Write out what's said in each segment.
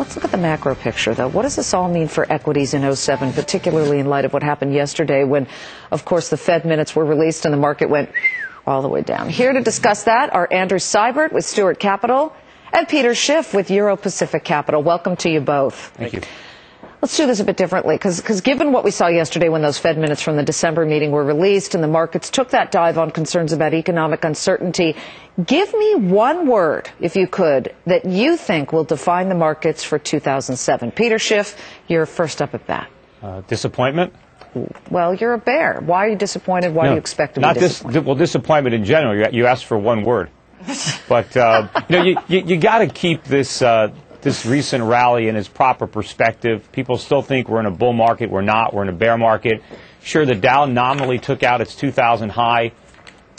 Let's look at the macro picture, though. What does this all mean for equities in '07, particularly in light of what happened yesterday when, of course, the Fed minutes were released and the market went all the way down? Here to discuss that are Andrew Seibert with Stewart Capital and Peter Schiff with Euro Pacific Capital. Welcome to you both. Thank you. Let's do this a bit differently, because given what we saw yesterday when those Fed minutes from the December meeting were released and the markets took that dive on concerns about economic uncertainty, give me one word, if you could, that you think will define the markets for 2007. Peter Schiff, you're first up at bat. Disappointment? Well, you're a bear. Why are you disappointed? Why do you expect to be disappointed? Well, disappointment in general. You asked for one word. But you got to keep this recent rally in its proper perspective. People still think we're in a bull market. We're not. We're in a bear market. Sure, the Dow nominally took out its 2000 high.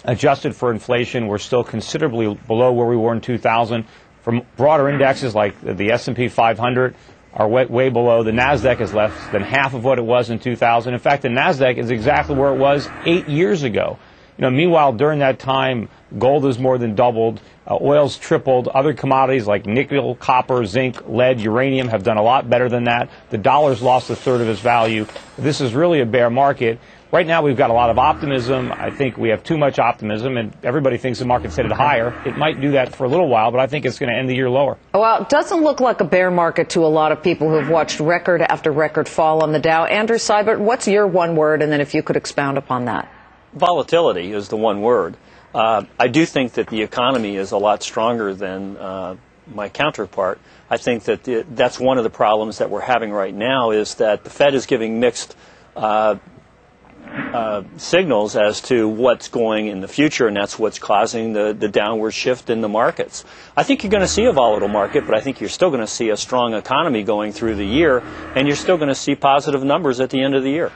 Adjusted for inflation, we're still considerably below where we were in 2000. From broader indexes like the S&P 500 are way below. The NASDAQ is less than half of what it was in 2000. In fact, the NASDAQ is exactly where it was 8 years ago. Meanwhile, during that time, gold has more than doubled, oil's tripled, other commodities like nickel, copper, zinc, lead, uranium have done a lot better than that. The dollar's lost a third of its value. This is really a bear market. Right now, we've got a lot of optimism. I think we have too much optimism, and everybody thinks the market's headed higher. It might do that for a little while, but I think it's going to end the year lower. Well, it doesn't look like a bear market to a lot of people who have watched record after record fall on the Dow. Andrew Seibert, what's your one word, and then if you could expound upon that? Volatility is the one word. I do think that the economy is a lot stronger than my counterpart. I think that that's one of the problems that we're having right now is that the Fed is giving mixed signals as to what's going in the future, and that's what's causing the downward shift in the markets. I think you're going to see a volatile market, but I think you're still going to see a strong economy going through the year, and you're still going to see positive numbers at the end of the year.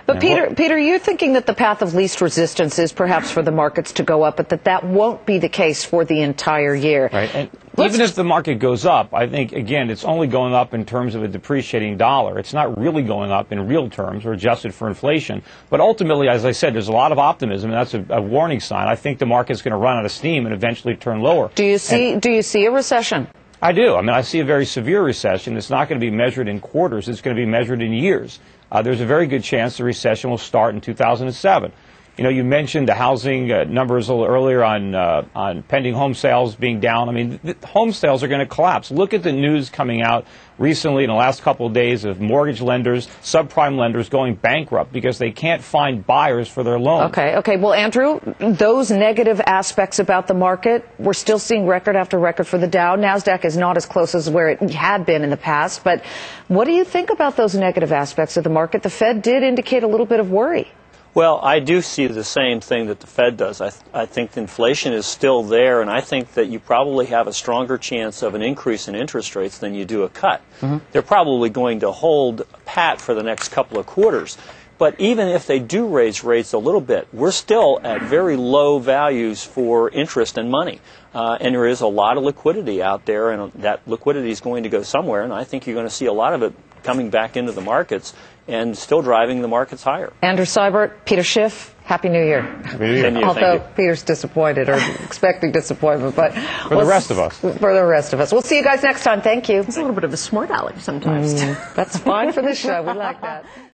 But Peter, you're thinking that the path of least resistance is perhaps for the markets to go up, but that won't be the case for the entire year. Right. And even if the market goes up, I think, again, it's only going up in terms of a depreciating dollar. It's not really going up in real terms or adjusted for inflation. But ultimately, as I said, there's a lot of optimism, and that's a warning sign. I think the market's going to run out of steam and eventually turn lower. Do you see a recession? I do. I mean, I see a very severe recession. It's not going to be measured in quarters. It's going to be measured in years. There's a very good chance the recession will start in 2007. You mentioned the housing numbers a little earlier on pending home sales being down. I mean, home sales are going to collapse. Look at the news coming out recently in the last couple of days of mortgage lenders, subprime lenders going bankrupt because they can't find buyers for their loans. Okay. Well, Andrew, those negative aspects about the market, we're still seeing record after record for the Dow. NASDAQ is not as close as where it had been in the past. But what do you think about those negative aspects of the market? The Fed did indicate a little bit of worry. Well, I do see the same thing that the Fed does. I think the inflation is still there, and I think that you probably have a stronger chance of an increase in interest rates than you do a cut. They're probably going to hold pat for the next couple of quarters. But even if they do raise rates a little bit, we're still at very low values for interest and money. And there is a lot of liquidity out there, and that liquidity is going to go somewhere, and I think you're going to see a lot of it coming back into the markets and still driving the markets higher. Andrew Seibert, Peter Schiff, Happy New Year. Happy New Year. Although Peter's disappointed or expecting disappointment. But for the rest of us. For the rest of us. We'll see you guys next time. Thank you. He's a little bit of a smart aleck sometimes. That's fine for this show. We like that.